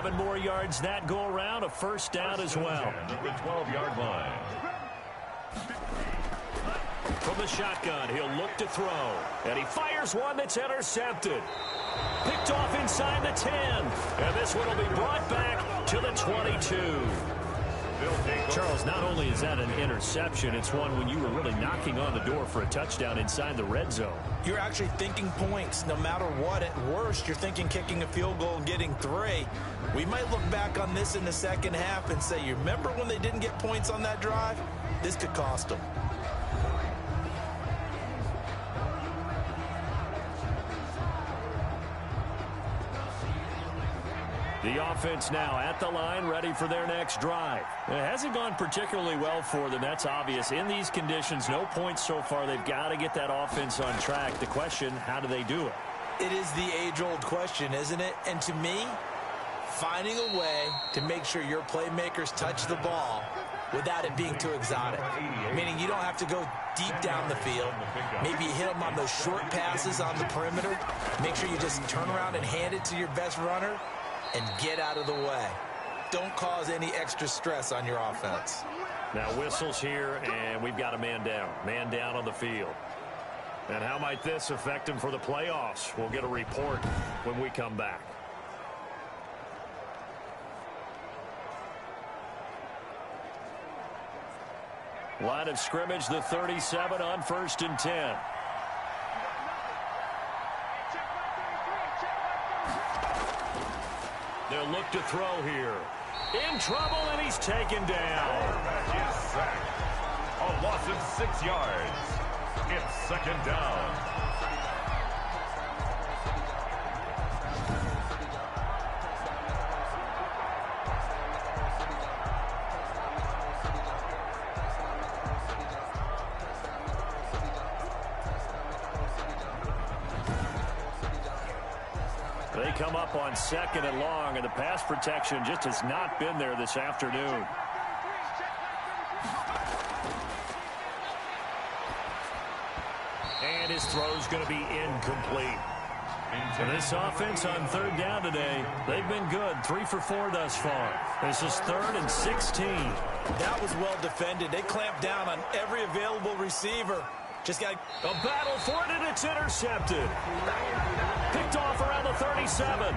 11 more yards that go around, a first down as well. At the 12-yard line. From the shotgun, he'll look to throw. And he fires one that's intercepted. Picked off inside the 10. And this one will be brought back to the 22. Charles, not only is that an interception, it's one when you were really knocking on the door for a touchdown inside the red zone. You're actually thinking points no matter what. At worst, you're thinking kicking a field goal and getting 3. We might look back on this in the second half and say, you remember when they didn't get points on that drive? This could cost them. The offense now at the line, ready for their next drive. It hasn't gone particularly well for them, that's obvious. In these conditions, no points so far. They've got to get that offense on track. The question, how do they do it? It is the age-old question, isn't it? And to me, finding a way to make sure your playmakers touch the ball without it being too exotic. Meaning you don't have to go deep down the field. Maybe you hit them on those short passes on the perimeter. Make sure you just turn around and hand it to your best runner and get out of the way. Don't cause any extra stress on your offense. Now whistles here, and we've got a man down. Man down on the field. And how might this affect him for the playoffs? We'll get a report when we come back. Line of scrimmage, the 37 on 1st and 10. They'll look to throw here. In trouble, and he's taken down. Quarterback is sacked. A loss of 6 yards. It's 2nd down. They come up on 2nd and long, and the pass protection just has not been there this afternoon. And his throw's going to be incomplete. And this offense on 3rd down today, they've been good. 3 for 4 thus far. This is 3rd and 16. That was well defended. They clamped down on every available receiver. Just got a battle for it, and it's intercepted. Picked off around the 37.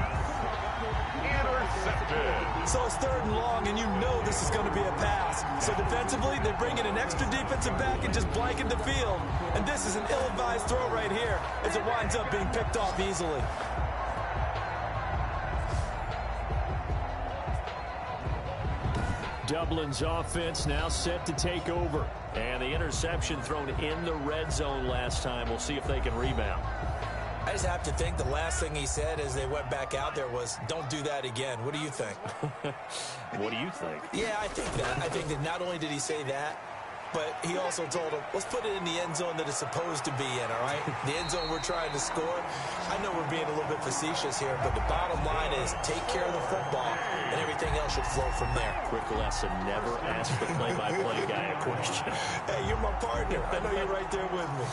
Intercepted. So it's 3rd and long, and you know this is going to be a pass. So defensively, they bring in an extra defensive back and just blanket the field. And this is an ill-advised throw right here as it winds up being picked off easily. Dublin's offense now set to take over. And the interception thrown in the red zone last time. We'll see if they can rebound. I just have to think the last thing he said as they went back out there was, don't do that again. What do you think? What do you think? Yeah, I think that. I think that not only did he say that, but he also told him, let's put it in the end zone that it's supposed to be in, all right? The end zone we're trying to score. I know we're being a little bit facetious here, but the bottom line is take care of the football, and everything else should flow from there. Quick lesson, never ask the play-by-play guy a question. Hey, you're my partner. I know you're right there with me.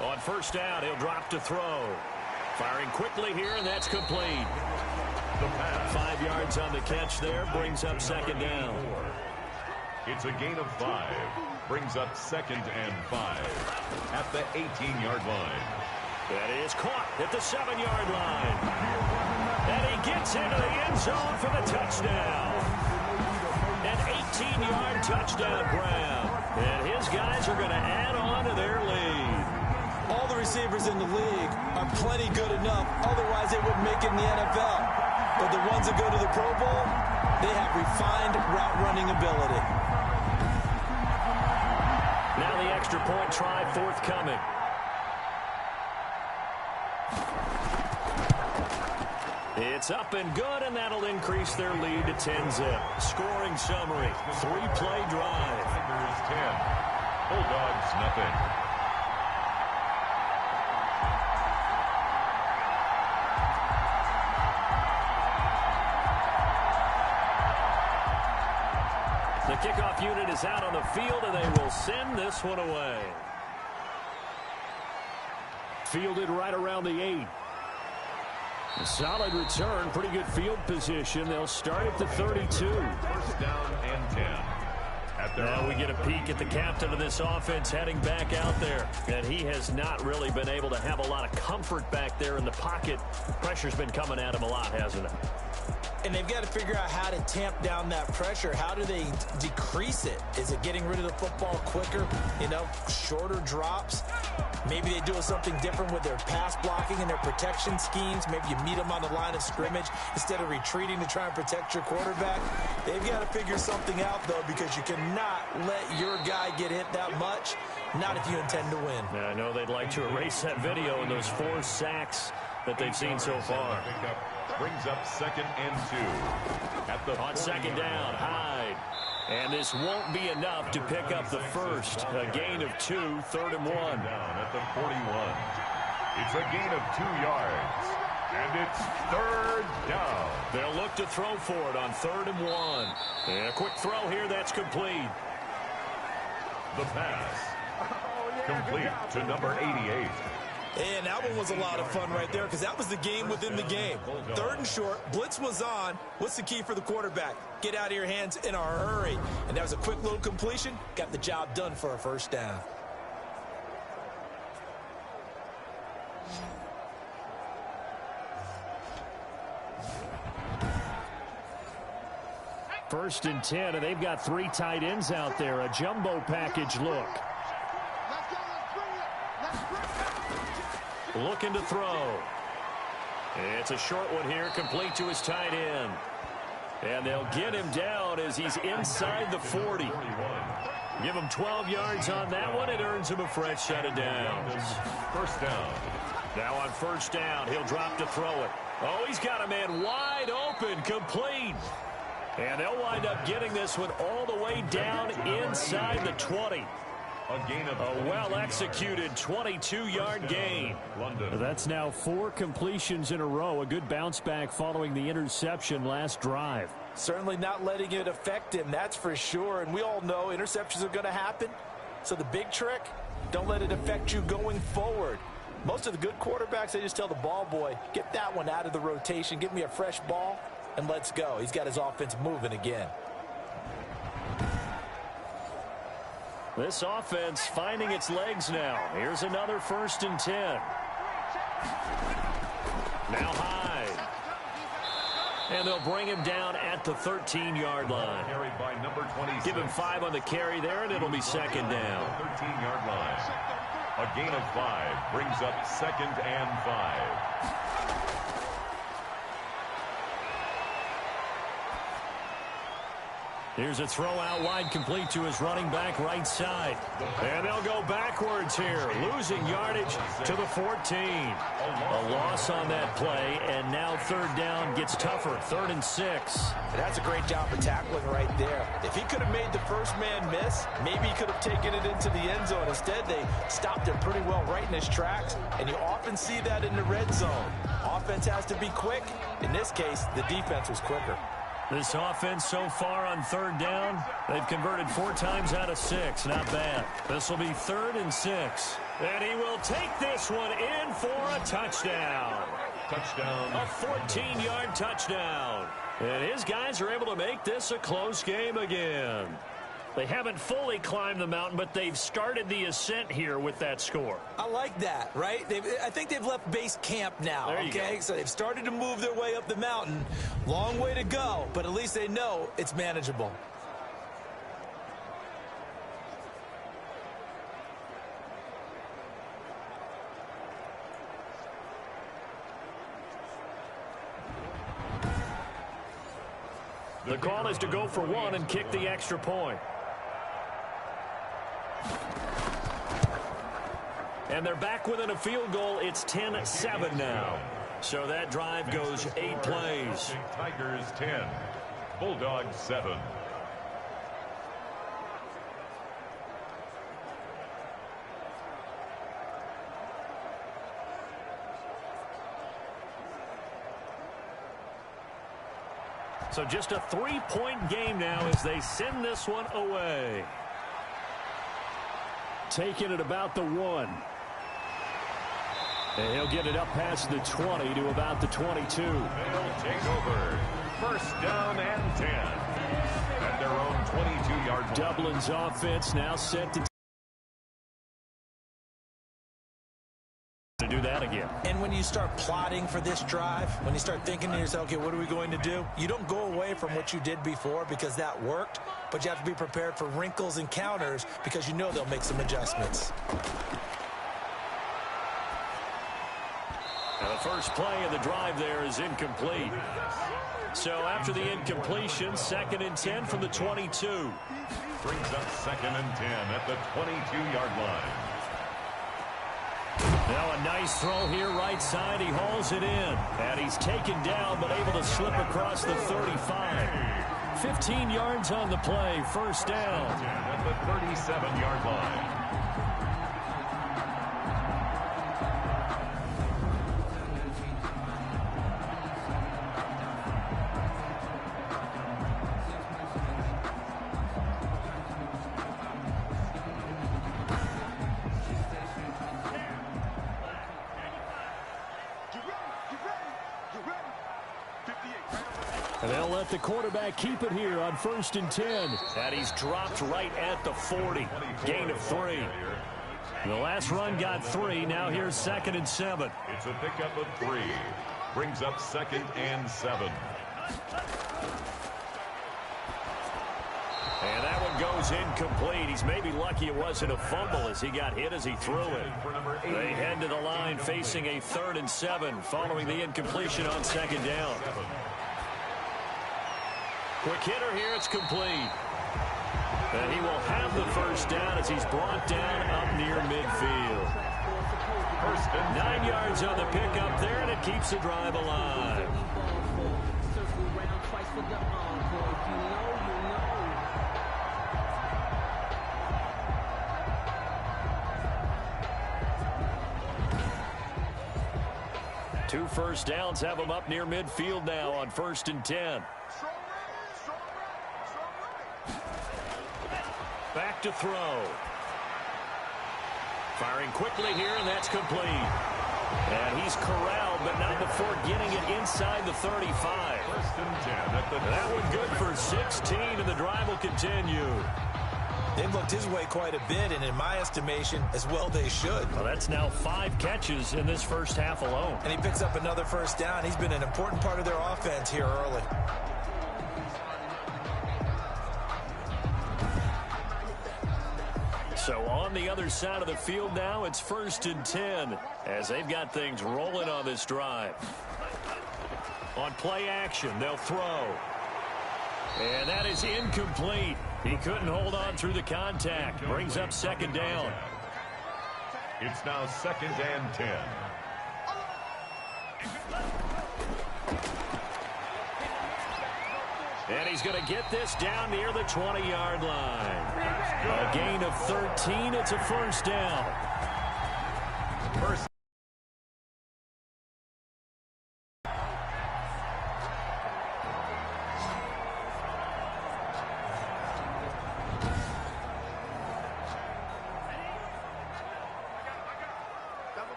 On 1st down, he'll drop to throw. Firing quickly here, and that's complete. The pass. 5 yards on the catch there, brings up 2nd down. It's a gain of 5. Brings up 2nd and 5 at the 18-yard line. That is caught at the 7-yard line. And he gets into the end zone for the touchdown. An 18-yard touchdown grab. And his guys are going to add on to their lead. All the receivers in the league are plenty good enough. Otherwise, they wouldn't make it in the NFL. But the ones that go to the Pro Bowl, they have refined route running ability. Now the extra point try forthcoming. It's up and good, and that'll increase their lead to 10-zip. Scoring summary, 3-play drive. Tigers 10. Bulldogs, nothing. The kickoff unit is out on the field, and they will send this one away. Fielded right around the 8. A solid return, pretty good field position. They'll start at the 32. First down and 10. Now we get a peek at the captain of this offense heading back out there. And he has not really been able to have a lot of comfort back there in the pocket. Pressure's been coming at him a lot, hasn't it? And they've got to figure out how to tamp down that pressure. How do they decrease it? Is it getting rid of the football quicker? You know, shorter drops? Maybe they do something different with their pass blocking and their protection schemes. Maybe you meet them on the line of scrimmage instead of retreating to try and protect your quarterback. They've got to figure something out, though, because you cannot let your guy get hit that much, not if you intend to win. Yeah, I know they'd like to erase that video and those 4 sacks that they've seen so far. Brings up 2nd and 2. On 2nd down, Hyde. And this won't be enough to pick up the first. A gain of 2, 3rd and 1. Down at the 41. It's a gain of 2 yards. And it's 3rd down. They'll look to throw for it on 3rd and 1. And a quick throw here, that's complete. The pass. Complete to number 88. And that one was a lot of fun right there because that was the game within the game. 3rd and short, blitz was on. What's the key for the quarterback? Get out of your hands in a hurry. And that was a quick little completion. Got the job done for a first down. First and 10, and they've got 3 tight ends out there. A jumbo package look. Looking to throw. It's a short one here, complete to his tight end. And they'll get him down as he's inside the 40. Give him 12 yards on that one. It earns him a fresh set of downs. First down. Now on first down, he'll drop to throw it. Oh, he's got a man wide open, complete. And they'll wind up getting this one all the way down inside the 20. A well-executed 22-yard gain. That's now 4 completions in a row. A good bounce back following the interception last drive. Certainly not letting it affect him, that's for sure. And we all know interceptions are going to happen. So the big trick, don't let it affect you going forward. Most of the good quarterbacks, they just tell the ball boy, get that one out of the rotation, give me a fresh ball, and let's go. He's got his offense moving again. This offense finding its legs now. Here's another 1st and 10. Now Hyde. And they'll bring him down at the 13-yard line. Carried by number 26. Give him 5 on the carry there, and it'll be 2nd down. 13-yard line. A gain of 5 brings up 2nd and 5. Here's a throw out wide, complete to his running back right side. And they'll go backwards here, losing yardage to the 14. A loss on that play, and now 3rd down gets tougher, 3rd and 6. That's a great job of tackling right there. If he could have made the first man miss, maybe he could have taken it into the end zone. Instead, they stopped him pretty well right in his tracks, and you often see that in the red zone. Offense has to be quick. In this case, the defense was quicker. This offense so far on 3rd down, they've converted 4 times out of 6. Not bad. This will be 3rd and 6. And he will take this one in for a touchdown. Touchdown. A 14-yard touchdown. And his guys are able to make this a close game again. They haven't fully climbed the mountain, but they've started the ascent here with that score. I like that, right? I think they've left base camp now, okay? So they've started to move their way up the mountain. Long way to go, but at least they know it's manageable. The call is to go for 1 and kick the extra point. And they're back within a field goal. It's 10-7 now. So that drive goes 8 plays. Tigers 10, Bulldogs 7. So just a 3-point game now as they send this one away. Taking it about the 1. And he'll get it up past the 20 to about the 22. They'll take over. First down and 10. At their own 22-yard line. Dublin's offense now set to do that again. And when you start plotting for this drive, when you start thinking to yourself, okay, what are we going to do? You don't go away from what you did before because that worked, but you have to be prepared for wrinkles and counters because you know they'll make some adjustments. Now the first play of the drive there is incomplete. So after the incompletion, 2nd and 10 from the 22. Brings up 2nd and 10 at the 22-yard line. Now a nice throw here right side. He hauls it in. And he's taken down but able to slip across the 35. 15 yards on the play. First down. At the 37-yard line. And they'll let the quarterback keep it here on 1st and 10. And he's dropped right at the 40. Gain of 3. The last run got 3. Now here's 2nd and 7. It's a pickup of 3. Brings up 2nd and 7. And that one goes incomplete. He's maybe lucky it wasn't a fumble as he got hit as he threw it. They head to the line facing a 3rd and 7 following the incompletion on 2nd down. Quick hitter here, it's complete. And he will have the first down as he's brought down up near midfield. 9 yards on the pickup there, and it keeps the drive alive. Two first downs have him up near midfield now on 1st and 10. Back to throw. Firing quickly here, and that's complete. And he's corralled, but not before getting it inside the 35. 1st and 10 at the that one good for 16, and the drive will continue. They've looked his way quite a bit, and in my estimation, as well they should. Well, that's now 5 catches in this first half alone. And he picks up another first down. He's been an important part of their offense here early. So on the other side of the field now, it's 1st and 10 as they've got things rolling on this drive. On play action, they'll throw. And that is incomplete. He couldn't hold on through the contact. Brings up 2nd down. It's now 2nd and 10. And he's going to get this down near the 20-yard line. A gain of 13. It's a first down. First.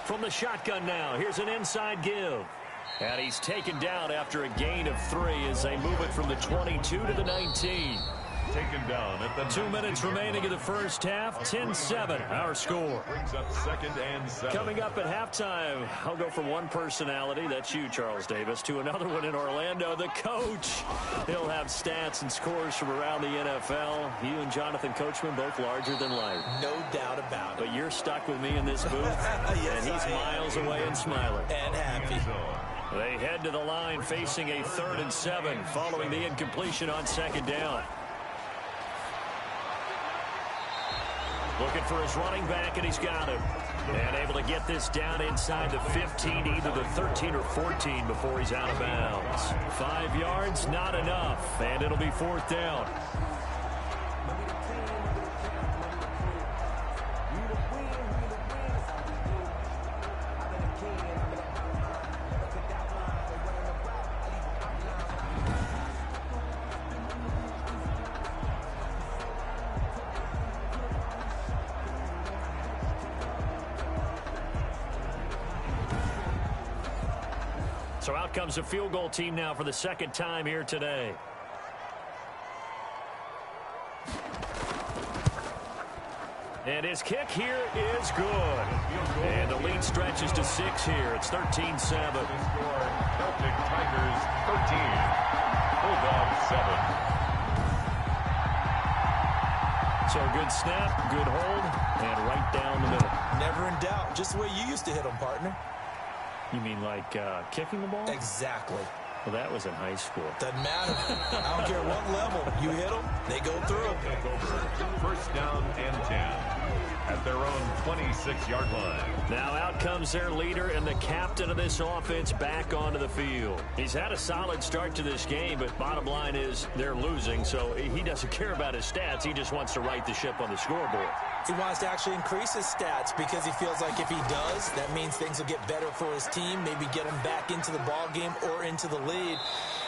From the shotgun now, here's an inside give. And he's taken down after a gain of 3 as they move it from the 22 to the 19. Taken down at the 2 minutes remaining in the first half. 10-7, our score. Brings up 2nd and 7. Coming up at halftime, I'll go from one personality, that's you, Charles Davis, to another one in Orlando, the coach. He'll have stats and scores from around the NFL. You and Jonathan Coachman both larger than life. No doubt about it. But you're stuck with me in this booth, yes, and he's miles away and smiling. And happy. They head to the line facing a 3rd and 7 following the incompletion on 2nd down. Looking for his running back, and he's got him. And able to get this down inside the 15, either the 13 or 14 before he's out of bounds. 5 yards, not enough, and it'll be 4th down. So out comes the field goal team now for the second time here today. And his kick here is good. And the lead stretches to 6 here. It's 13-7. Celtic Tigers 13. Bulldogs 7. So good snap, good hold, and right down the middle. Never in doubt. Just the way you used to hit them, partner. You mean like kicking the ball? Exactly. Well, that was in high school. Doesn't matter. I don't care what level. You hit them, they go through. Take over. First down and 10 at their own 26-yard line. Now out comes their leader and the captain of this offense back onto the field. He's had a solid start to this game, but bottom line is they're losing, so he doesn't care about his stats. He just wants to right the ship on the scoreboard. He wants to actually increase his stats because he feels like if he does, that means things will get better for his team, maybe get him back into the ball game or into the lead.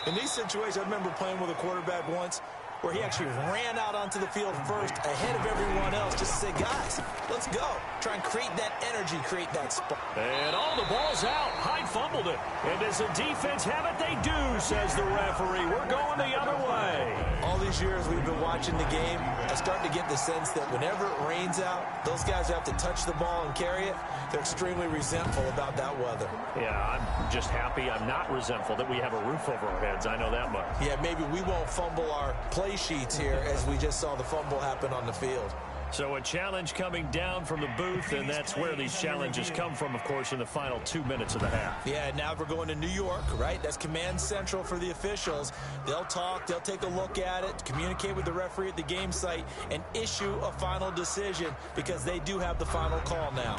In these situations, I remember playing with a quarterback once where he actually ran out onto the field first ahead of everyone else just to say, guys, let's go. Try and create that energy, create that spark. And all the ball's out. Hyde fumbled it. And does the defense have it? They do, says the referee. We're going the other way. All these years we've been watching the game, I start to get the sense that whenever it rains out, those guys who have to touch the ball and carry it, they're extremely resentful about that weather. Yeah, I'm just happy I'm not resentful that we have a roof over our heads. I know that much. Yeah, maybe we won't fumble our play sheets here as we just saw the fumble happen on the field. So a challenge coming down from the booth, and that's where these challenges come from, of course, in the final 2 minutes of the half. Yeah, now we're going to New York, right? That's command central for the officials. They'll talk, they'll take a look at it, communicate with the referee at the game site, and issue a final decision because they do have the final call now.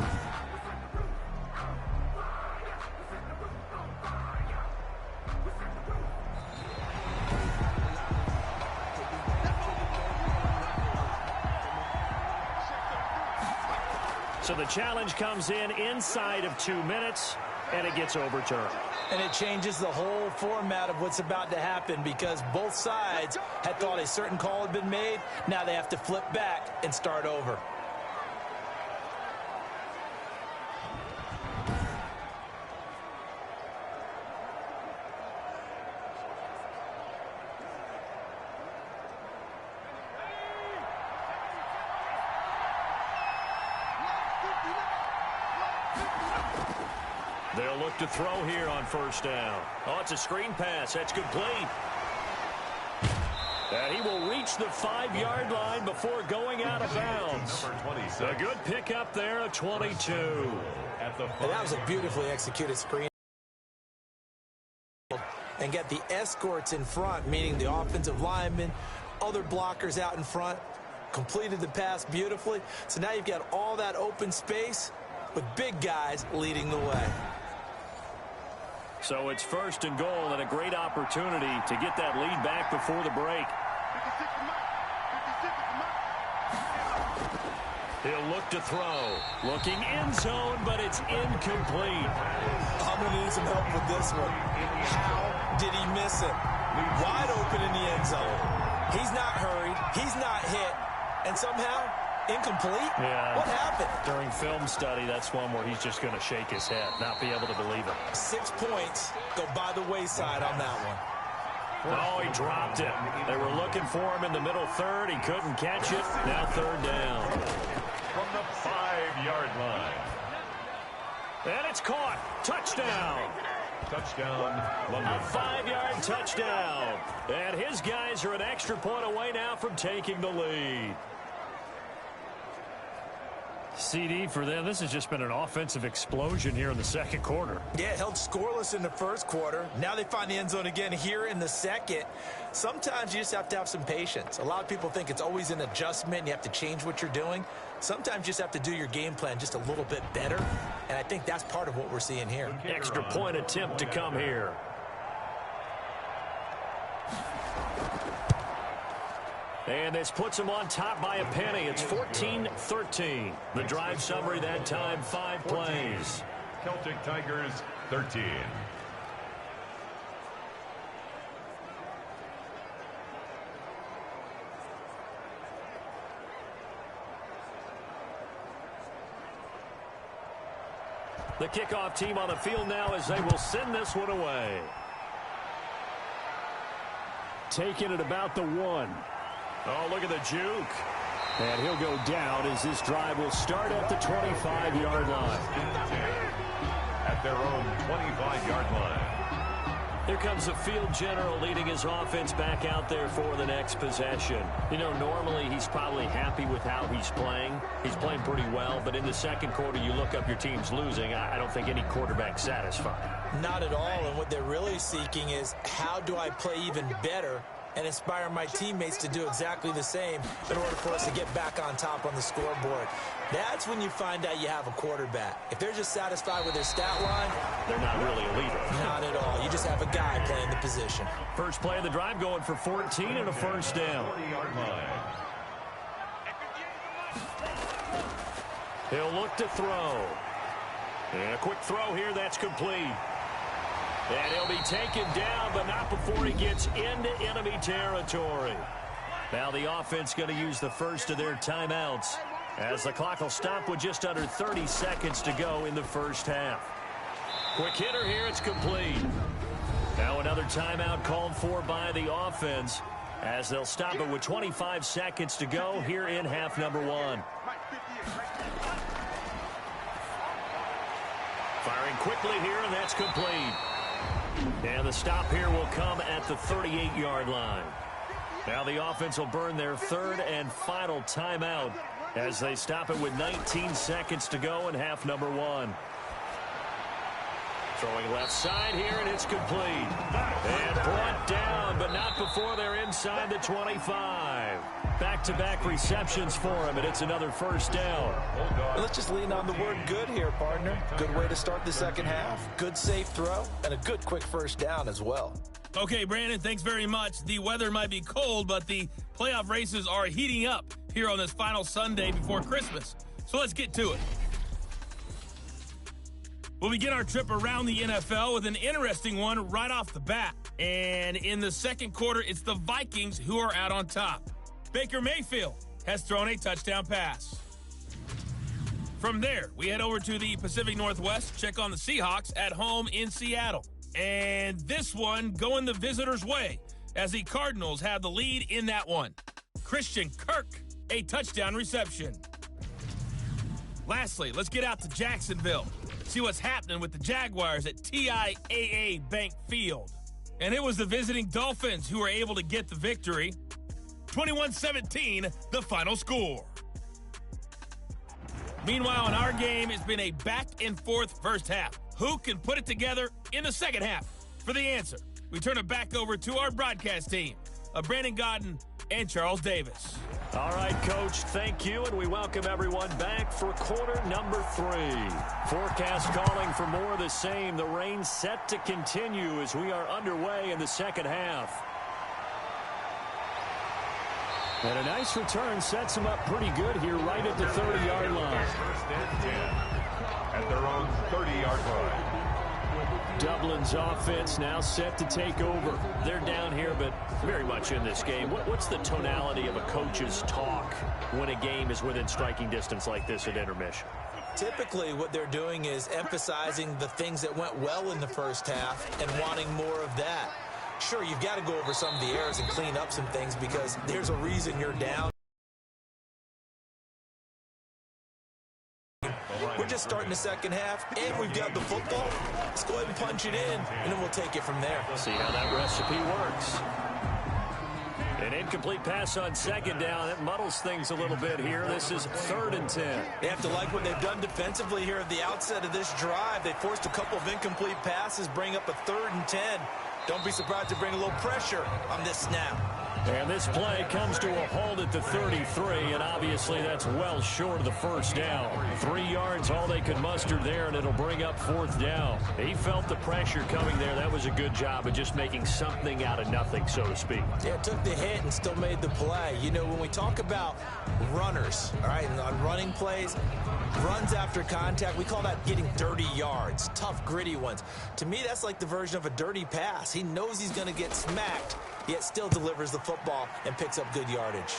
So the challenge comes in inside of 2 minutes, and it gets overturned. And it changes the whole format of what's about to happen because both sides had thought a certain call had been made. Now they have to flip back and start over. They'll look to throw here on first down. Oh, it's a screen pass. That's complete. And he will reach the 5-yard line before going out of bounds. A good pickup there, a 22. And that was a beautifully executed screen. And get the escorts in front, meaning the offensive linemen, other blockers out in front, completed the pass beautifully. So now you've got all that open space with big guys leading the way. So it's first and goal and a great opportunity to get that lead back before the break. He'll look to throw. Looking end zone, but it's incomplete. I'm going to need some help with this one. How did he miss it? Wide open in the end zone. He's not hurried. He's not hit. And somehow, incomplete? Yeah. What happened? During film study, that's one where he's just going to shake his head, not be able to believe it. 6 points go by the wayside on that one. Oh, he dropped it. They were looking for him in the middle third. He couldn't catch it. Now third down. From the 5-yard line. And it's caught. Touchdown. Touchdown, A London. 5-yard touchdown. And his guys are an extra point away now from taking the lead. CD for them, this has just been an offensive explosion here in the second quarter. Yeah, held scoreless in the first quarter. Now they find the end zone again here in the second. Sometimes you just have to have some patience. A lot of people think it's always an adjustment. You have to change what you're doing. Sometimes you just have to do your game plan just a little bit better. And I think that's part of what we're seeing here. Extra point attempt to come here. And this puts them on top by a penny. It's 14-13. The drive summary that time, 5 plays. Celtic Tigers 13. The kickoff team on the field now as they will send this one away. Taking it about the 1. Oh, look at the juke. And he'll go down as this drive will start at the 25-yard line. At their own 25-yard line. Here comes the field general leading his offense back out there for the next possession. You know, normally he's probably happy with how he's playing. He's playing pretty well, but in the second quarter, you look up your team's losing. I don't think any quarterback's satisfied. Not at all, and what they're really seeking is how do I play even better and inspire my teammates to do exactly the same in order for us to get back on top on the scoreboard. That's when you find out you have a quarterback. If they're just satisfied with their stat line, they're not really a leader. Not at all. You just have a guy playing the position. First play of the drive going for 14 and a first down. He'll look to throw. And a quick throw here, that's complete. And he'll be taken down, but not before he gets into enemy territory. Now the offense going to use the first of their timeouts as the clock will stop with just under 30 seconds to go in the first half. Quick hitter here, it's complete. Now another timeout called for by the offense as they'll stop it with 25 seconds to go here in half number 1. Firing quickly here, and that's complete. And the stop here will come at the 38-yard line. Now the offense will burn their third and final timeout as they stop it with 19 seconds to go in half number 1. Throwing left side here, and it's complete. And brought down, but not before they're inside the 25. Back-to-back receptions for him, and it's another first down. Well, let's just lean on the word good here, partner. Good way to start the second half. Good safe throw, and a good quick first down as well. Okay, Brandon, thanks very much. The weather might be cold, but the playoff races are heating up here on this final Sunday before Christmas. So let's get to it. We'll begin our trip around the NFL with an interesting one right off the bat. And in the second quarter, it's the Vikings who are out on top. Baker Mayfield has thrown a touchdown pass. From there, we head over to the Pacific Northwest, check on the Seahawks at home in Seattle. And this one going the visitors' way as the Cardinals have the lead in that one. Christian Kirk, a touchdown reception. Lastly, let's get out to Jacksonville. See what's happening with the Jaguars at TIAA Bank Field. And it was the visiting Dolphins who were able to get the victory. 21-17, the final score. Meanwhile, in our game, it's been a back-and-forth first half. Who can put it together in the second half? For the answer, we turn it back over to our broadcast team of Brandon Godden and Charles Davis. All right, Coach, thank you, and we welcome everyone back for quarter number 3. Forecast calling for more of the same. The rain set to continue as we are underway in the second half. And a nice return sets them up pretty good here right at the 30-yard line. First and 10 at their own 30-yard line. Dublin's offense now set to take over. They're down here, but very much in this game. What's the tonality of a coach's talk when a game is within striking distance like this at intermission? Typically, what they're doing is emphasizing the things that went well in the first half and wanting more of that. Sure, you've got to go over some of the errors and clean up some things because there's a reason you're down. We're just starting the second half, and we've got the football. Let's go ahead and punch it in, and then we'll take it from there. See how that recipe works. An incomplete pass on second down. It muddles things a little bit here. This is 3rd and 10. They have to like what they've done defensively here at the outset of this drive. They forced a couple of incomplete passes, bring up a 3rd and 10. Don't be surprised to bring a little pressure on this snap. And this play comes to a halt at the 33, and obviously that's well short of the first down. 3 yards, all they could muster there, and it'll bring up 4th down. He felt the pressure coming there. That was a good job of just making something out of nothing, so to speak. Yeah, took the hit and still made the play. You know, when we talk about runners, all right, and on running plays, runs after contact, we call that getting dirty yards, tough, gritty ones. To me, that's like the version of a dirty pass. He knows he's going to get smacked, yet still delivers the football and picks up good yardage.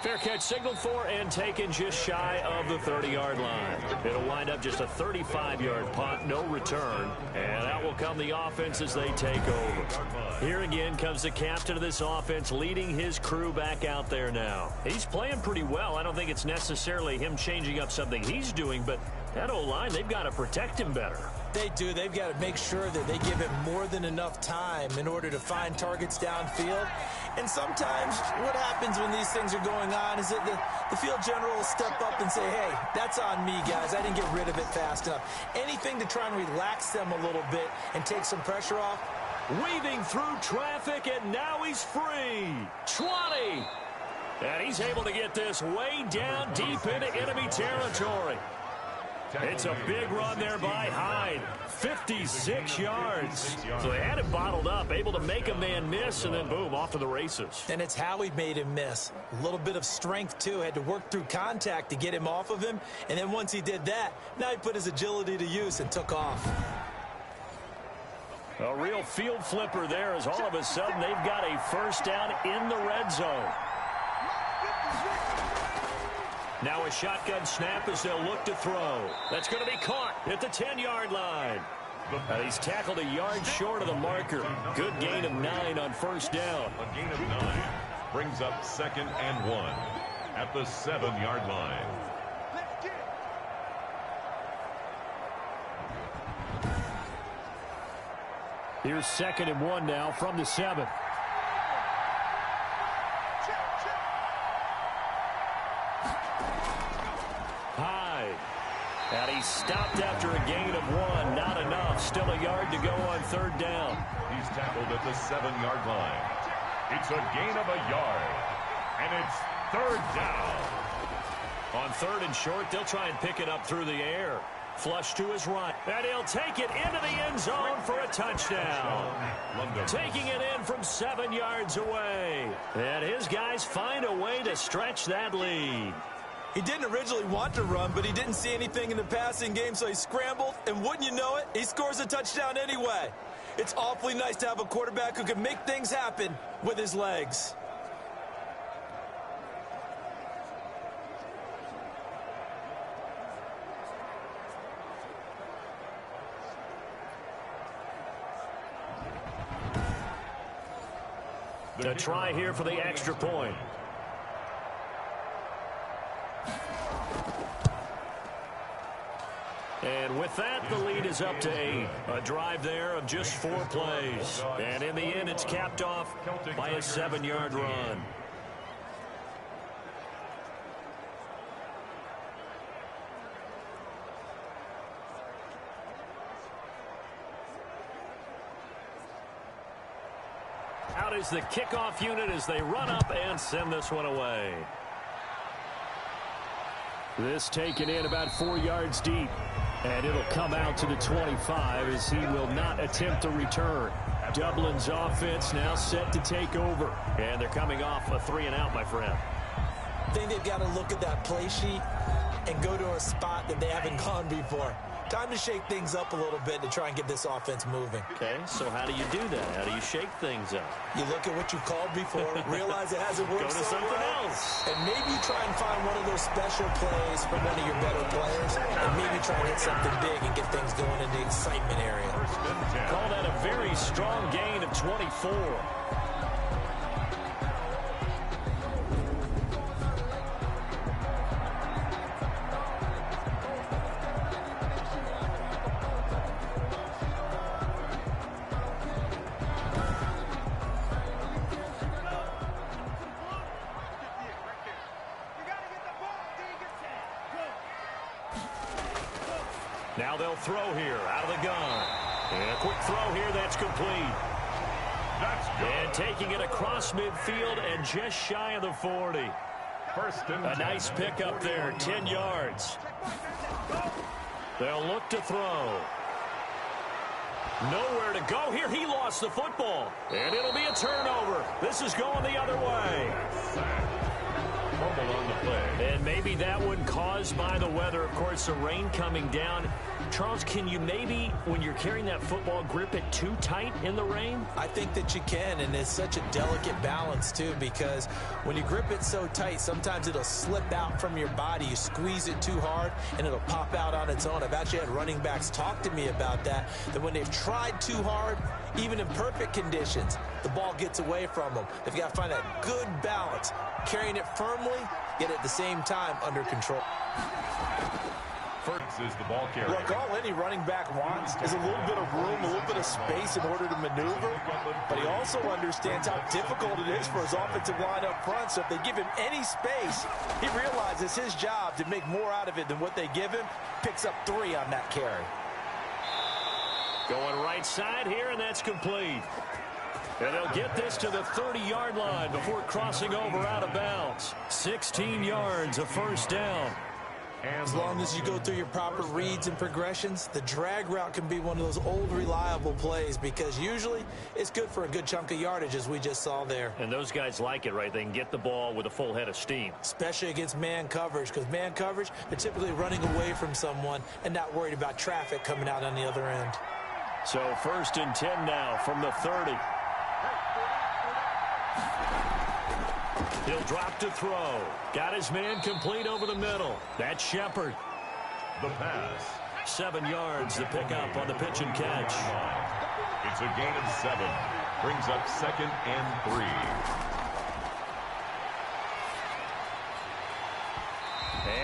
Fair catch signaled for and taken just shy of the 30-yard line. It'll wind up just a 35-yard punt, no return. And out will come the offense as they take over. Here again comes the captain of this offense leading his crew back out there now. He's playing pretty well. I don't think it's necessarily him changing up something he's doing, but that O-line, they've got to protect him better. They do. They've got to make sure that they give him more than enough time in order to find targets downfield. And sometimes what happens when these things are going on is that the field general will step up and say, hey, that's on me, guys. I didn't get rid of it fast enough. Anything to try and relax them a little bit and take some pressure off. Weaving through traffic, and now he's free. 20. And he's able to get this way down deep into enemy territory. It's a big run there by Hyde. 56 yards. So they had it bottled up, able to make a man miss, and then boom, off to the races. And it's how he made him miss. A little bit of strength, too. Had to work through contact to get him off of him. And then once he did that, now he put his agility to use and took off. A real field flipper there as all of a sudden they've got a first down in the red zone. Now a shotgun snap as they'll look to throw. That's going to be caught at the 10-yard line. He's tackled a yard short of the marker. Good gain of 9 on first down. A gain of 9 brings up 2nd and 1 at the 7-yard line. Here's 2nd and 1 now from the 7. And he stopped after a gain of 1. Not enough. Still a yard to go on 3rd down. He's tackled at the 7-yard line. It's a gain of a yard. And it's 3rd down. On 3rd and short, they'll try and pick it up through the air. Flush to his right. And he'll take it into the end zone for a touchdown. Taking it in from 7 yards away. And his guys find a way to stretch that lead. He didn't originally want to run, but he didn't see anything in the passing game, so he scrambled, and wouldn't you know it, he scores a touchdown anyway. It's awfully nice to have a quarterback who can make things happen with his legs. To try here for the extra point. And with that, the lead is up to 8. A drive there of just 4 plays. And in the end, it's capped off by a 7-yard run. Out is the kickoff unit as they run up and send this one away. This taken in about 4 yards deep. And it'll come out to the 25 as he will not attempt a return. Dublin's offense now set to take over. And they're coming off a 3-and-out, my friend. I think they've got to look at that play sheet and go to a spot that they haven't gone before. Time to shake things up a little bit to try and get this offense moving. Okay, so how do you do that? How do you shake things up? You look at what you called before, realize it hasn't worked Go to something else. and maybe try and find one of those special plays from one of your better players, and maybe try and hit something big and get things going in the excitement area. Call that a very strong gain of 24. Now they'll throw here out of the gun. And a quick throw here that's complete. And taking it across midfield and just shy of the 40. A nice pick up there, 10 yards. They'll look to throw. Nowhere to go here. He lost the football. And it'll be a turnover. This is going the other way. Fumble on the play. And maybe that one caused by the weather. Of course, the rain coming down. Charles, can you maybe, when you're carrying that football, grip it too tight in the rain? I think that you can, and it's such a delicate balance, too, because when you grip it so tight, sometimes it'll slip out from your body. You squeeze it too hard, and it'll pop out on its own. I've actually had running backs talk to me about that when they've tried too hard, even in perfect conditions, the ball gets away from them. They've got to find that good balance, carrying it firmly, yet at the same time under control. First is the ball carrier. Look, all any running back wants is a little bit of room, a little bit of space in order to maneuver, but he also understands how difficult it is for his offensive line up front, so if they give him any space, he realizes his job to make more out of it than what they give him, picks up 3 on that carry. Going right side here, and that's complete. And they'll get this to the 30-yard line before crossing over out of bounds. 16 yards, a first down. As long as you go through your proper reads and progressions, the drag route can be one of those old reliable plays because usually it's good for a good chunk of yardage, as we just saw there. And those guys like it, right? They can get the ball with a full head of steam. Especially against man coverage, because man coverage, they're typically running away from someone and not worried about traffic coming out on the other end. So 1st and 10 now from the 30. He'll drop to throw. Got his man complete over the middle. That's Shepard. The pass. 7 yards, the pickup on the pitch and catch. It's a gain of 7. Brings up 2nd and 3.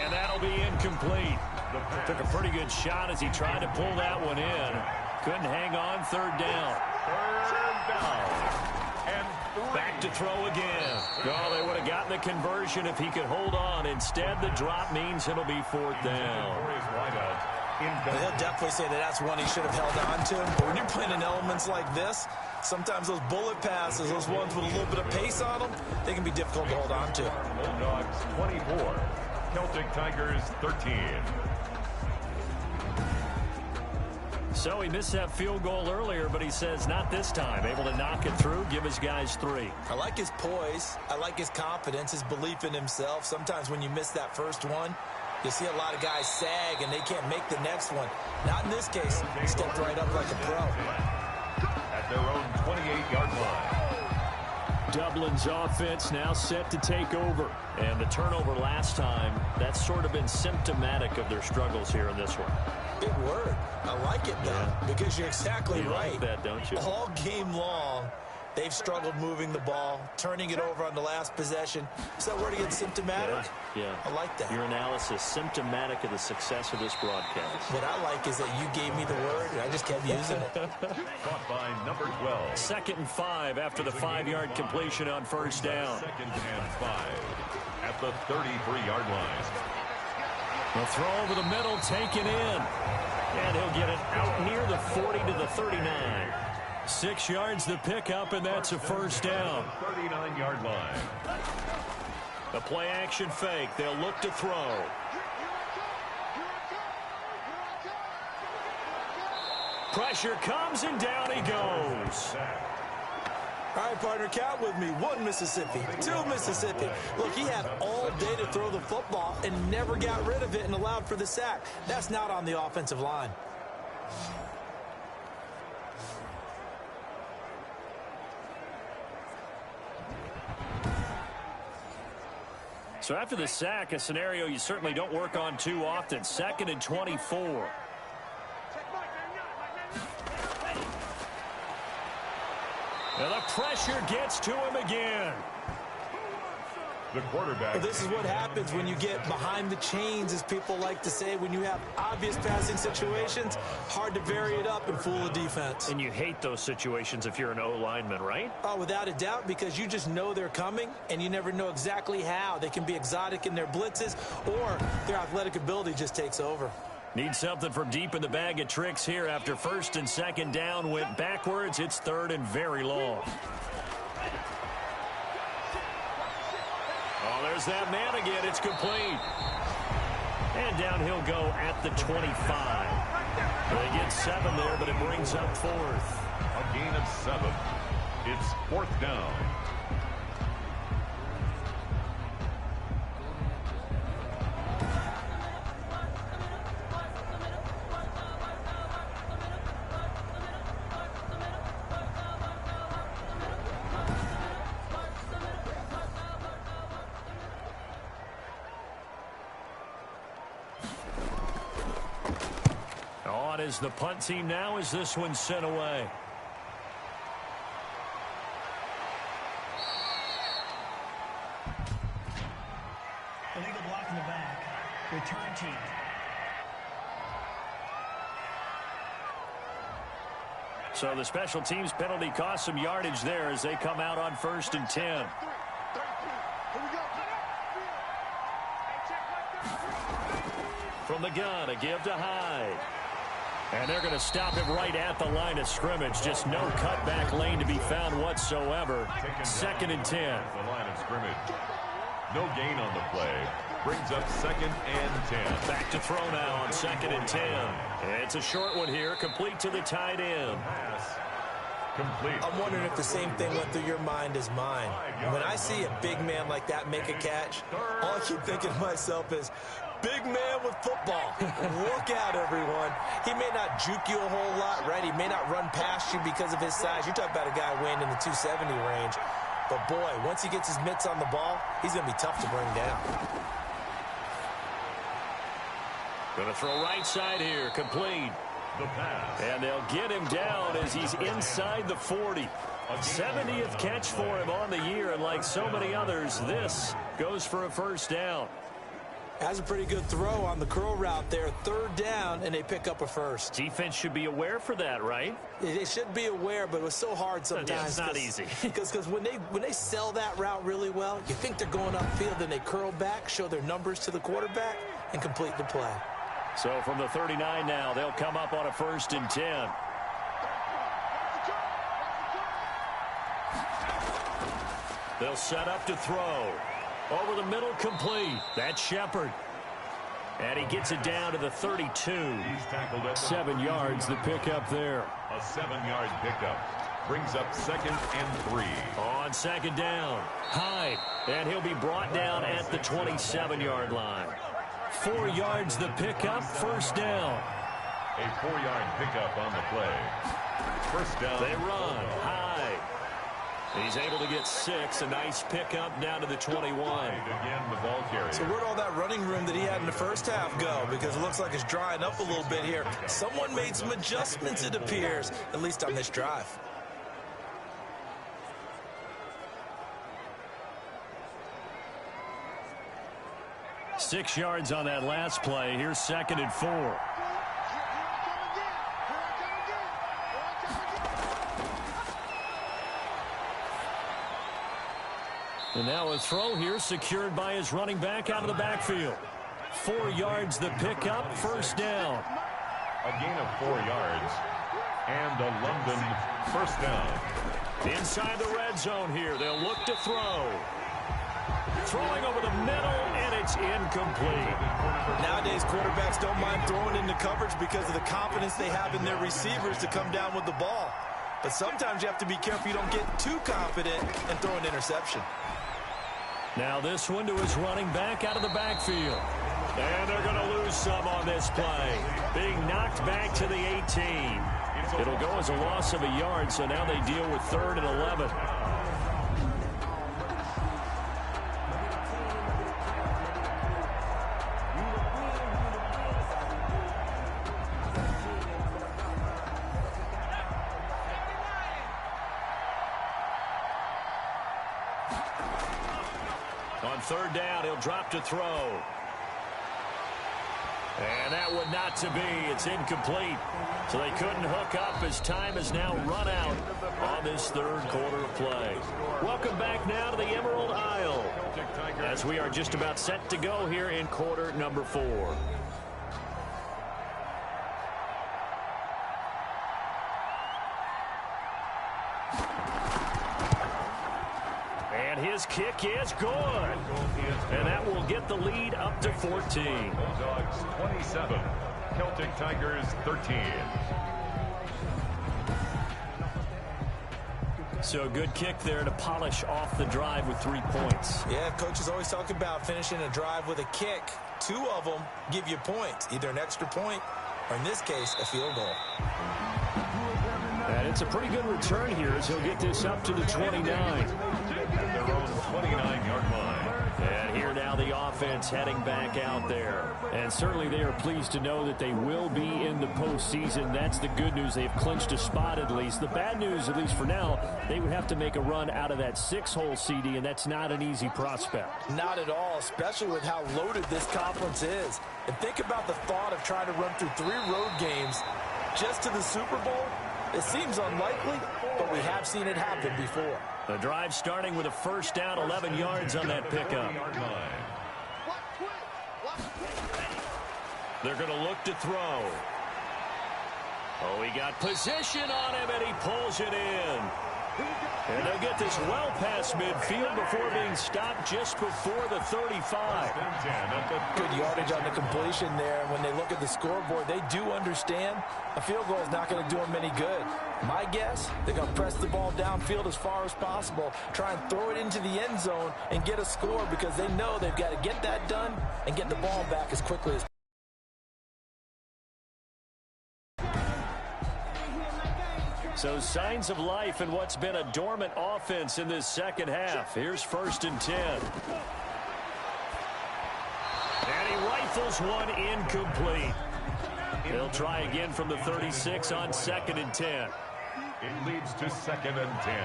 And that'll be incomplete. Took a pretty good shot as he tried to pull that one in. Couldn't hang on. 3rd down. 3rd down. And 3. Back to throw again. Oh, they would have gotten the conversion if he could hold on. Instead, the drop means it'll be 4th down. He'll definitely say that that's one he should have held on to. But when you're playing in elements like this, sometimes those bullet passes, those ones with a little bit of pace on them, they can be difficult to hold on to. Bulldogs 24. Celtic Tigers 13. So he missed that field goal earlier, but he says not this time. Able to knock it through, give his guys 3. I like his poise. I like his confidence, his belief in himself. Sometimes when you miss that first one, you see a lot of guys sag and they can't make the next one. Not in this case. He stepped right up like a pro. At their own 28-yard line. Dublin's offense now set to take over. And the turnover last time, that's sort of been symptomatic of their struggles here in this one. Big word. I like it, though, because you're exactly right. You like that, don't you? All game long, they've struggled moving the ball, turning it over on the last possession. Is that word again, symptomatic? Yeah. I like that. Your analysis, symptomatic of the success of this broadcast. What I like is that you gave me the word, and I just kept using it. Caught by number 12. 2nd and 5 after the 5-yard completion on 1st down. 2nd and 5 at the 33-yard line. The throw over the middle, taken in. And he'll get it out near the 40 to the 39. 6 yards the pickup, and that's a first down. 39-yard line. The play action fake. They'll look to throw. Pressure comes, and down he goes. All right, partner, count with me. 1 Mississippi, 2 Mississippi. Look, he had all day to throw the football and never got rid of it and allowed for the sack. That's not on the offensive line. So after the sack, a scenario you certainly don't work on too often. 2nd and 24. And the pressure gets to him again. The quarterback. Well, this is what happens when you get behind the chains, as people like to say. When you have obvious passing situations, hard to vary it up and fool a defense. And you hate those situations if you're an O-lineman, right? Oh, without a doubt, because you just know they're coming, and you never know exactly how. They can be exotic in their blitzes, or their athletic ability just takes over. Need something from deep in the bag of tricks here after 1st and 2nd down went backwards. It's 3rd and very long. Oh, there's that man again. It's complete. And down he'll go at the 25. They get 7 there, but it brings up 4th. A gain of 7. It's 4th down. as the punt team now as this one's sent away. Illegal block in the back. Return team. So the special teams penalty cost some yardage there as they come out on 1st and 10. From the gun, a give to Hyde. And they're going to stop him right at the line of scrimmage. Just no cutback lane to be found whatsoever. 2nd and 10. The line of scrimmage. No gain on the play. Brings up 2nd and 10. Back to throw now on 2nd and 10. It's a short one here, complete to the tight end. Pass complete. I'm wondering if the same thing went through your mind as mine. When I see a big man like that make a catch, all I keep thinking to myself is, big man with football. Look out, everyone. He may not juke you a whole lot, right? He may not run past you because of his size. You're talking about a guy weighing in the 270 range. But, boy, once he gets his mitts on the ball, he's going to be tough to bring down. Going to throw right side here, complete. The pass. And they'll get him down as he's inside the 40. 70th catch for him on the year, and like so many others, this goes for a 1st down. Has a pretty good throw on the curl route there. 3rd down, and they pick up a 1st. Defense should be aware for that, right? They should be aware, but it was so hard sometimes. Yeah, it's not easy. Because when they sell that route really well, you think they're going upfield, then they curl back, show their numbers to the quarterback, and complete the play. So from the 39 now, they'll come up on a 1st and 10. They'll set up to throw. Over the middle, complete. That's Shepard. And he gets it down to the 32. He's tackled at 7 yards, the pickup there. A 7-yard pickup. Brings up 2nd and 3. On 2nd down, Hyde. And he'll be brought down at the 27-yard line. 4 yards the pickup, 1st down. A 4-yard pickup on the play. 1st down. They run. Hyde. He's able to get 6. A nice pickup down to the 21. Again, the ball carrier. So where'd all that running room that he had in the 1st half go? Because it looks like it's drying up a little bit here. Someone made some adjustments, it appears, at least on this drive. Six yards on that last play. Here's 2nd and 4. And now a throw here secured by his running back out of the backfield. 4 yards the pickup, 1st down. A gain of 4 yards. And a London 1st down. Inside the red zone here. They'll look to throw. Throwing over the middle, and it's incomplete. Nowadays, quarterbacks don't mind throwing into coverage because of the confidence they have in their receivers to come down with the ball. But sometimes you have to be careful you don't get too confident and throw an interception. Now this one to his running back out of the backfield. And they're going to lose some on this play. Being knocked back to the 18. It'll go as a loss of a yard, so now they deal with 3rd and 11. On 3rd down, he'll drop to throw. And that would not to be. It's incomplete. So they couldn't hook up as time has now run out on this 3rd quarter of play. Welcome back now to the Emerald Isle as we are just about set to go here in quarter number 4. And his kick is good. And that will get the lead up to 14. Bulldogs 27. Celtic Tigers 13. So a good kick there to polish off the drive with 3 points. Yeah, coaches always talk about finishing a drive with a kick. 2 of them give you points, either an extra point or, in this case, a field goal. And it's a pretty good return here as he'll get this up to the 29. Their own 29-yard line. And here now the offense. offense heading back out there. And certainly they are pleased to know that they will be in the postseason. That's the good news. They've clinched a spot at least. The bad news, at least for now, they would have to make a run out of that 6-hole CD, and that's not an easy prospect. Not at all, especially with how loaded this conference is. And think about the thought of trying to run through 3 road games just to the Super Bowl. It seems unlikely, but we have seen it happen before. The drive starting with a first down, 11 yards on that pickup. They're going to look to throw. Oh, he got position on him, and he pulls it in. And they'll get this well past midfield before being stopped just before the 35. Good yardage on the completion there. And when they look at the scoreboard, they do understand a field goal is not going to do them any good. My guess, they're going to press the ball downfield as far as possible, try and throw it into the end zone and get a score because they know they've got to get that done and get the ball back as quickly as possible. So signs of life in what's been a dormant offense in this second half. Here's 1st and 10. And he rifles one incomplete. They'll try again from the 36 on 2nd and 10. It leads to 2nd and 10.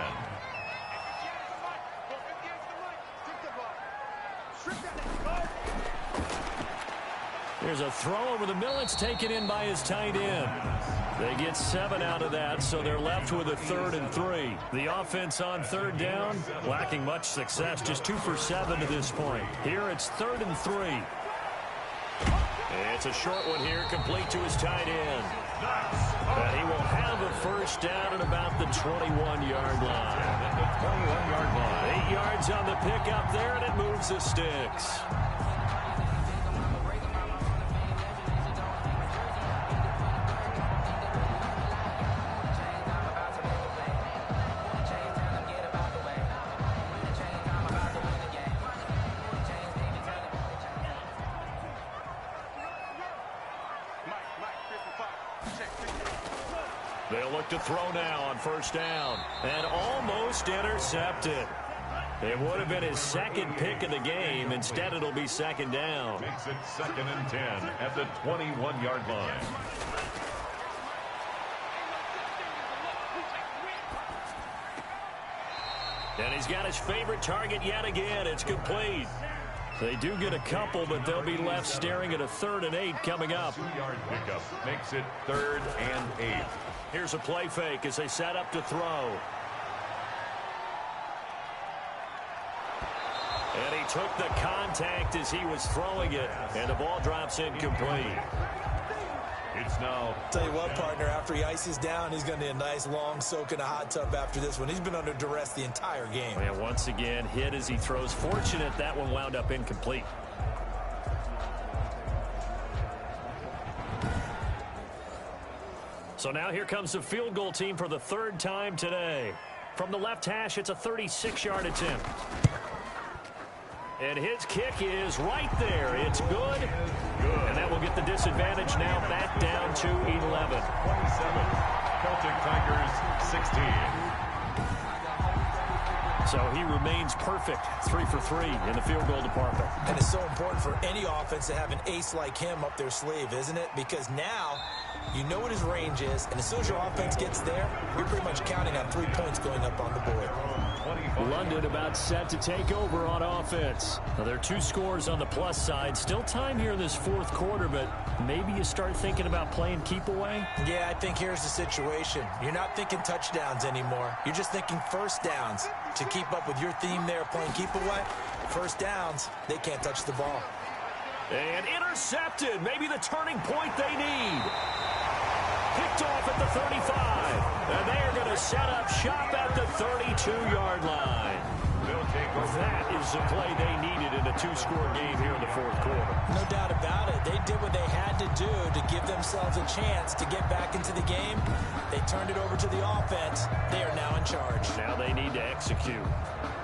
There's a throw over the middle. It's taken in by his tight end. They get 7 out of that, so they're left with a 3rd and 3. The offense on 3rd down, lacking much success, just 2 for 7 to this point. Here it's 3rd and 3. It's a short one here, complete to his tight end. And he will have a first down at about the 21-yard line. 21-yard line. 8 yards on the pickup there, and it moves the sticks. They'll look to throw now on 1st down. And almost intercepted. It would have been his 2nd pick of the game. Instead, it'll be 2nd down. Makes it 2nd and 10 at the 21-yard line. And he's got his favorite target yet again. It's complete. They do get a couple, but they'll be left staring at a 3rd and 8 coming up. 2-yard pickup makes it 3rd and 8. Here's a play fake as they set up to throw. And he took the contact as he was throwing it, and the ball drops incomplete. It's now. Tell you what, partner, after he ices down, he's going to need a nice long soak in a hot tub after this one. He's been under duress the entire game. And once again, hit as he throws. Fortunate that one wound up incomplete. So now here comes the field goal team for the 3rd time today. From the left hash, it's a 36-yard attempt. And his kick is right there. It's good. And that will get the disadvantage now back down to 11. 27. Celtic Tigers 16. So he remains perfect, 3 for 3 in the field goal department. And it's so important for any offense to have an ace like him up their sleeve, isn't it? Because now you know what his range is, and as soon as your offense gets there, you're pretty much counting on 3 points going up on the board. London about set to take over on offense. Now, there are 2 scores on the plus side. Still time here in this 4th quarter, but maybe you start thinking about playing keep away? Yeah, I think here's the situation. You're not thinking touchdowns anymore. You're just thinking first downs. To keep up with your theme there, playing keep away, first downs, they can't touch the ball. And intercepted. Maybe the turning point they need. Picked off at the 35. And they are going to set up shop at the 32-yard line. That is the play they needed in a 2-score game here in the 4th quarter. No doubt about it. They did what they had to do to give themselves a chance to get back into the game. They turned it over to the offense. They are now in charge. Now they need to execute.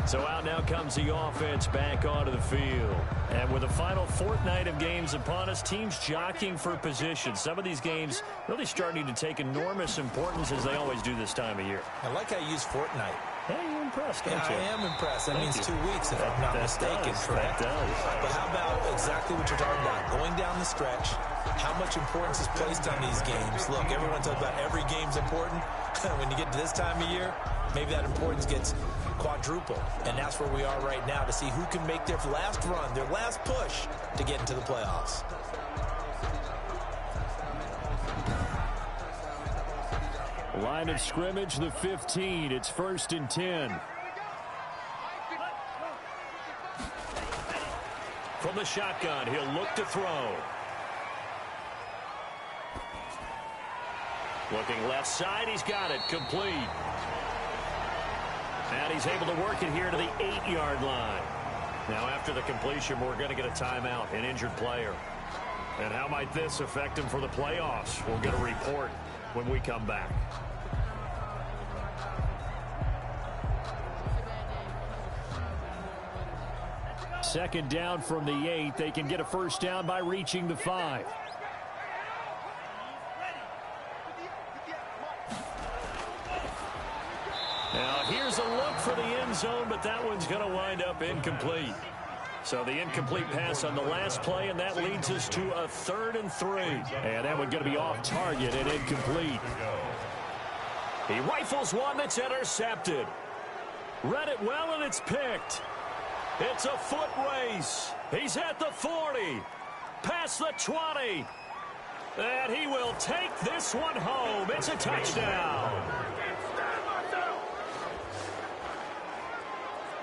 So out now comes the offense back onto the field. And with the final fortnight of games upon us, teams jockeying for position. Some of these games really starting to take enormous importance as they always do this time of year. I like how you use fortnight. Hey, you're impressed, aren't you? I am impressed. That means 2 weeks, if I'm not mistaken, correct? That does. But how about exactly what you're talking about? Going down the stretch, how much importance is placed on these games? Look, everyone talks about every game's important. When you get to this time of year, maybe that importance gets quadrupled. And that's where we are right now to see who can make their last run, their last push to get into the playoffs. Line of scrimmage, the 15. It's 1st and 10. From the shotgun, he'll look to throw. Looking left side, he's got it, complete. And he's able to work it here to the 8-yard line. Now after the completion, we're going to get a timeout, an injured player. And how might this affect him for the playoffs? We'll get a report when we come back. Second down from the 8. They can get a first down by reaching the 5. Now here's a look for the end zone, but that one's going to wind up incomplete. So the incomplete pass on the last play, and that leads us to a 3rd and 3. And that one's going to be off target and incomplete. He rifles one that's intercepted. Read it well, and it's picked. It's a foot race. He's at the 40, past the 20. And he will take this one home. It's a touchdown.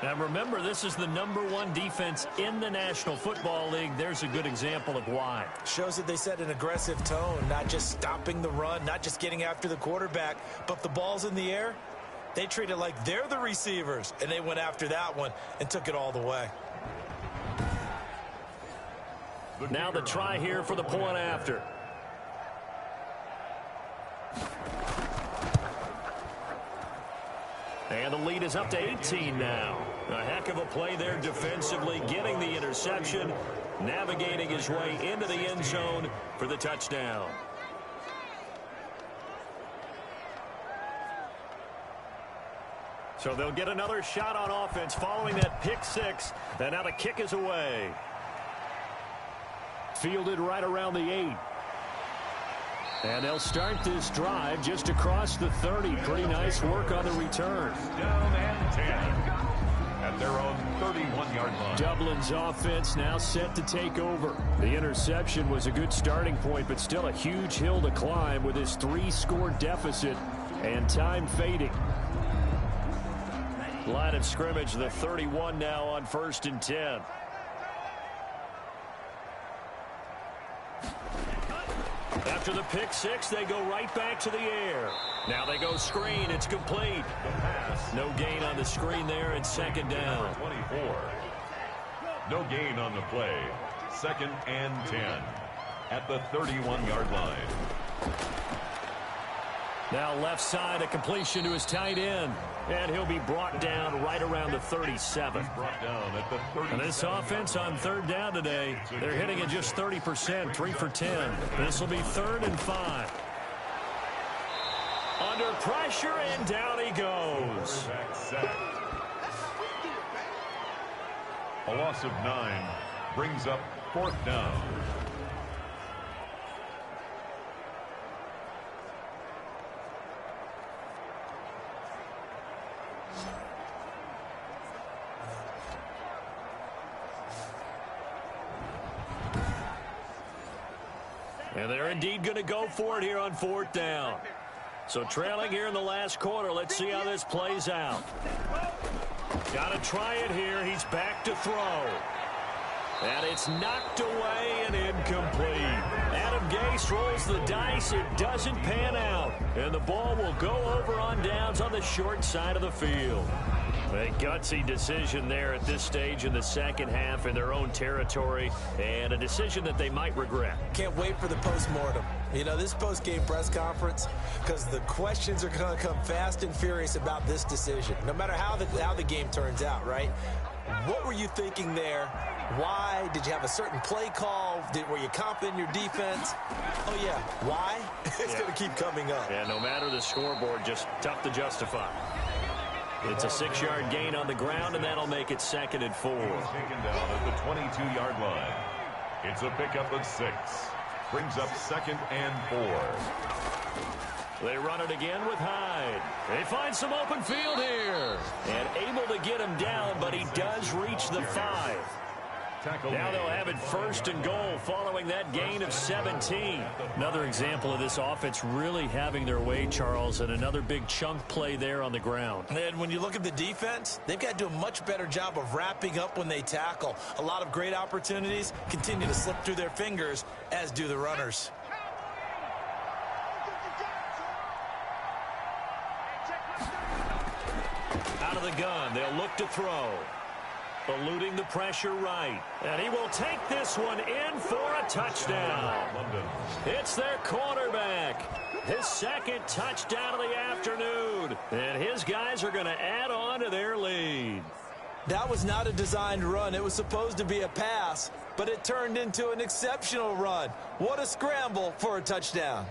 Now remember, this is the #1 defense in the National Football League. There's a good example of why. Shows that they set an aggressive tone, not just stopping the run, not just getting after the quarterback, but if the ball's in the air, they treat it like they're the receivers, and they went after that one and took it all the way. Now the try here for the point after. And the lead is up to 18 now. A heck of a play there defensively, getting the interception, navigating his way into the end zone for the touchdown. So they'll get another shot on offense following that pick 6. And now the kick is away. Fielded right around the 8. And they'll start this drive just across the 30. Pretty nice work on the return. Down and 10 at their own 31-yard line. Dublin's offense now set to take over. The interception was a good starting point, but still a huge hill to climb with his 3-score deficit and time fading. Line of scrimmage, the 31 now on 1st and 10. After the pick 6, they go right back to the air. Now they go screen. It's complete. The pass. No gain on the screen there, and 2nd down. 24. No gain on the play. 2nd and 10 at the 31-yard line. Now left side, a completion to his tight end. And he'll be brought down right around the 37. Brought down at the 37. And this offense on 3rd down today, they're hitting at just 30%, 3 for 10. This will be 3rd and 5. Under pressure, and down he goes. A loss of 9 brings up 4th down. And they're indeed going to go for it here on 4th down. So trailing here in the last quarter. Let's see how this plays out. Got to try it here. He's back to throw. And it's knocked away and incomplete. Adam Gase rolls the dice. It doesn't pan out. And the ball will go over on downs on the short side of the field. A gutsy decision there at this stage in the second half in their own territory, and a decision that they might regret. Can't wait for the postmortem. You know, this post-game press conference, because the questions are going to come fast and furious about this decision, no matter how the game turns out, right? What were you thinking there? Why? Did you have a certain play call? Were you confident in your defense? Oh, yeah. Why? It's going to keep coming up. Yeah, no matter the scoreboard, just tough to justify. It's a 6-yard gain on the ground, and that'll make it 2nd and 4. Taken down at the 22-yard line. It's a pickup of 6. Brings up 2nd and 4. They run it again with Hyde. They find some open field here. And able to get him down, but he does reach the 5. Now they'll have it 1st and goal following that gain of 17. Another example of this offense really having their way, Charles, and another big chunk play there on the ground. And when you look at the defense, they've got to do a much better job of wrapping up when they tackle. A lot of great opportunities continue to slip through their fingers, as do the runners. Out of the gun, they'll look to throw. Eluding the pressure right. And he will take this one in for a touchdown. It's their quarterback. His 2nd touchdown of the afternoon. And his guys are going to add on to their lead. That was not a designed run. It was supposed to be a pass, but it turned into an exceptional run. What a scramble for a touchdown.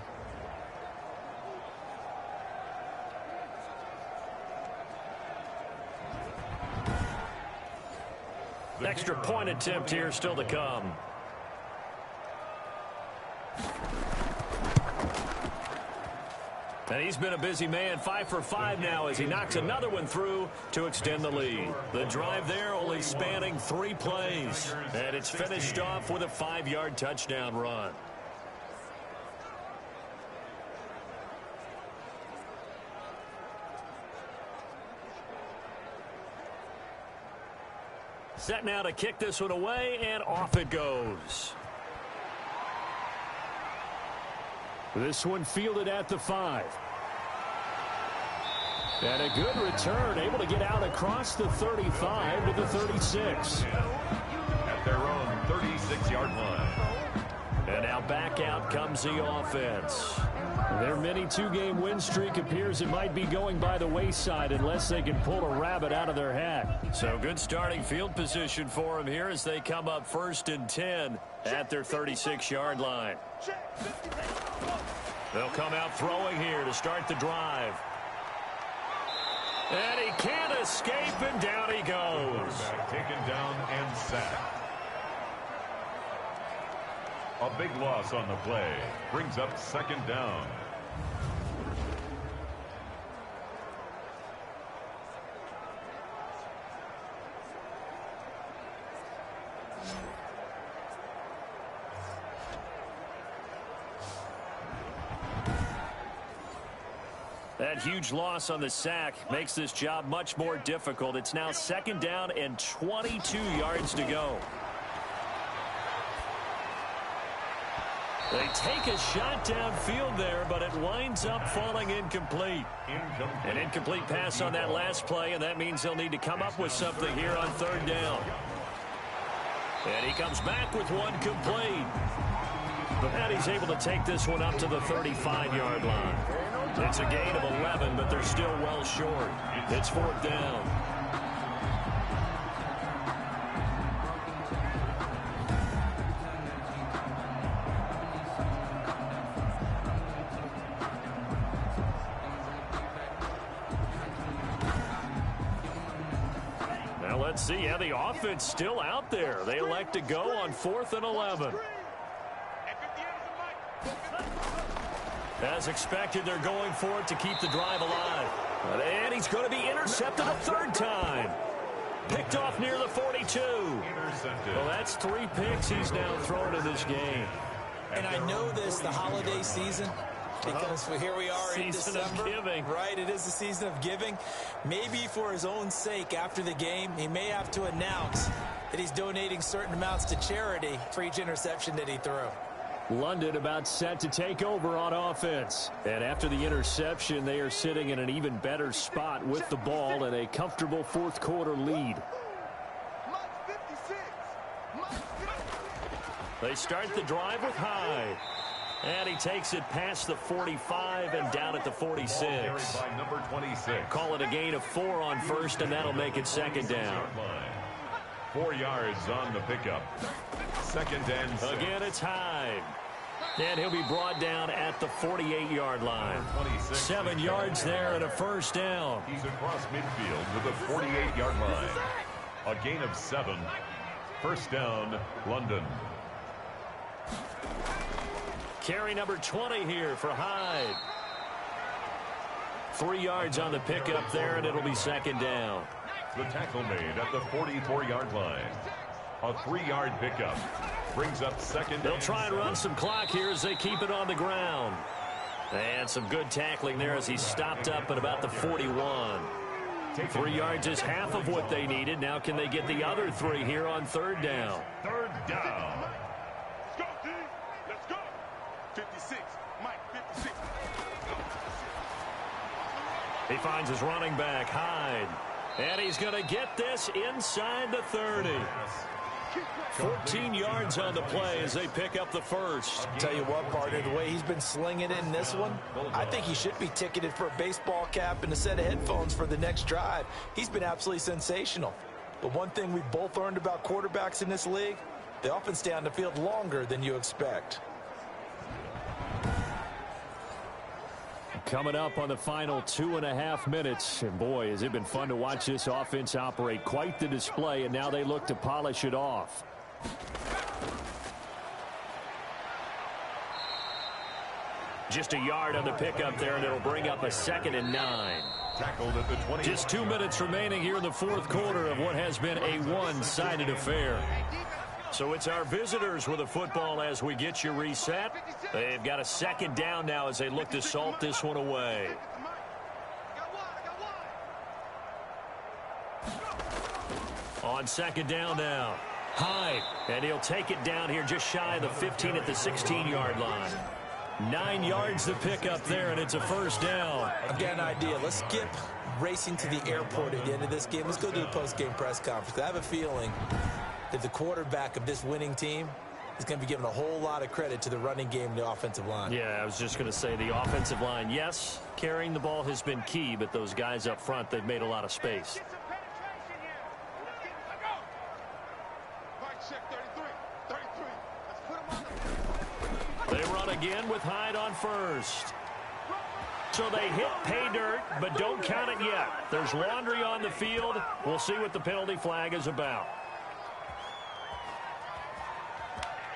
Extra point attempt here still to come. And he's been a busy man, 5 for 5 now as he knocks another one through to extend the lead. The drive there only spanning 3 plays. And it's finished off with a 5-yard touchdown run. Set now to kick this one away, and off it goes. This one fielded at the 5. And a good return, able to get out across the 35 to the 36. At their own 36-yard line. And now back out comes the offense. Their mini 2-game win streak appears it might be going by the wayside unless they can pull a rabbit out of their hat. So good starting field position for them here as they come up 1st and 10 at their 36-yard line. They'll come out throwing here to start the drive. And he can't escape, and down he goes. Taken down and sacked. A big loss on the play. Brings up 2nd down. That huge loss on the sack makes this job much more difficult. It's now 2nd down and 22 yards to go. They take a shot downfield there, but it winds up falling incomplete. An incomplete pass on that last play, and that means they'll need to come up with something here on 3rd down. And he comes back with one complete. But he's able to take this one up to the 35-yard line. It's a gain of 11, but they're still well short. It's 4th down. Now let's see how the offense still out there. They elect to go on 4th and 11. As expected, they're going for it to keep the drive alive. And he's going to be intercepted a 3rd time. Picked off near the 42. Well, that's 3 picks he's now thrown in this game. And I know this, the holiday season, because here we are in December. Season of giving. Right, it is the season of giving. Maybe for his own sake after the game, he may have to announce that he's donating certain amounts to charity for each interception that he threw. London about set to take over on offense. And after the interception, they are sitting in an even better spot with the ball and a comfortable 4th quarter lead. They start the drive with Hyde. And he takes it past the 45 and down at the 46. By number 26. Call it a gain of 4 on 1st, and that'll make it 2nd down. 4 yards on the pickup. 2nd and 6. Again, it's Hyde. And he'll be brought down at the 48-yard line. 7 yards there and a first down. He's across midfield to the 48-yard line. A gain of 7. First down, London. Carry number 20 here for Hyde. 3 yards on the pickup there, and it'll be second down. The tackle made at the 44-yard line. A 3-yard pickup brings up second. They'll try and run some clock here as they keep it on the ground. And some good tackling there as he stopped up at about the 41. 3 yards is half of what they needed. Now can they get the other 3 here on third down? Third down. Let's go, D. Let's go. 56. Mike, 56. He finds his running back, Hyde. And he's going to get this inside the 30. 14 yards on the play as they pick up the first. Tell you what, partner, the way he's been slinging it in this one, I think he should be ticketed for a baseball cap and a set of headphones for the next drive. He's been absolutely sensational. But one thing we both learned about quarterbacks in this league, they often stay on the field longer than you expect. Coming up on the final 2.5 minutes. And boy, has it been fun to watch this offense operate. Quite the display, and now they look to polish it off. Just a yard on the pickup there, and it'll bring up a 2nd and 9. Tackled at the 20. Just 2 minutes remaining here in the fourth quarter of what has been a one-sided affair. So it's our visitors with the football as we get you reset. They've got a second down now as they look to salt this one away. On second down now, Hyde, and he'll take it down here just shy of the 15 at the 16-yard line. 9 yards to pick up there, and it's a first down. I've got an idea. Let's skip racing to the airport at the end of this game. Let's go to the post-game press conference. I have a feeling that the quarterback of this winning team is going to be given a whole lot of credit to the running game and the offensive line. Yeah, I was just going to say the offensive line, yes, carrying the ball has been key, but those guys up front, they've made a lot of space. They run again with Hyde on first. So they hit pay dirt, but don't count it yet. There's laundry on the field. We'll see what the penalty flag is about.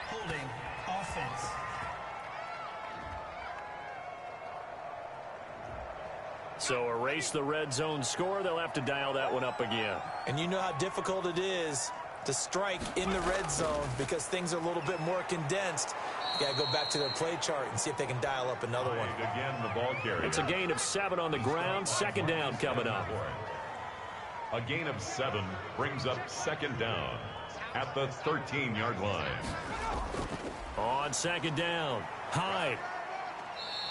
Holding offense. So erase the red zone score. They'll have to dial that one up again. And you know how difficult it is to strike in the red zone because things are a little bit more condensed. You got to go back to their play chart and see if they can dial up another one. Again, the ball carrier. It's a gain of 7 on the ground. Second down coming up. A gain of 7 brings up second down at the 13-yard line. On second down, Hyde.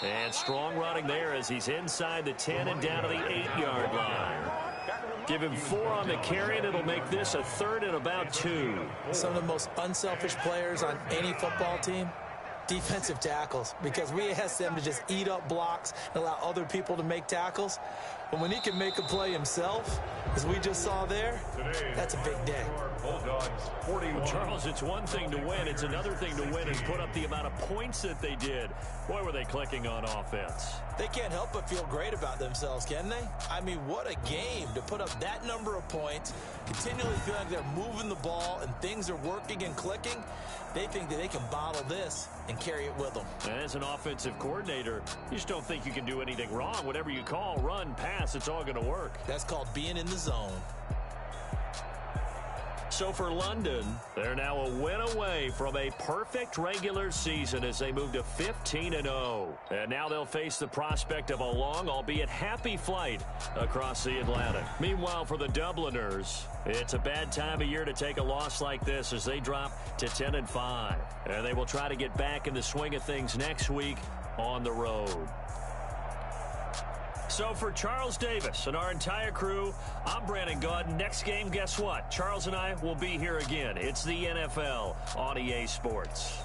And strong running there as he's inside the 10 and down to the 8-yard line. Give him 4 on the carry, and it'll make this a 3rd and about 2. Some of the most unselfish players on any football team, defensive tackles, because we ask them to just eat up blocks and allow other people to make tackles. But when he can make a play himself, as we just saw there, that's a big day. Bulldogs 41. Well, Charles, it's one thing to win. It's another thing to win and put up the amount of points that they did. Boy, were they clicking on offense. They can't help but feel great about themselves, can they? I mean, what a game to put up that number of points, continually feel like they're moving the ball and things are working and clicking. They think that they can bottle this and carry it with them. And as an offensive coordinator, you just don't think you can do anything wrong. Whatever you call, run, pass, it's all going to work. That's called being in the zone. So for London, they're now a win away from a perfect regular season as they move to 15-0. And now they'll face the prospect of a long, albeit happy flight across the Atlantic. Meanwhile, for the Dubliners, it's a bad time of year to take a loss like this as they drop to 10-5. And they will try to get back in the swing of things next week on the road. So for Charles Davis and our entire crew, I'm Brandon Gaudin. Next game, guess what? Charles and I will be here again. It's the NFL on EA Sports.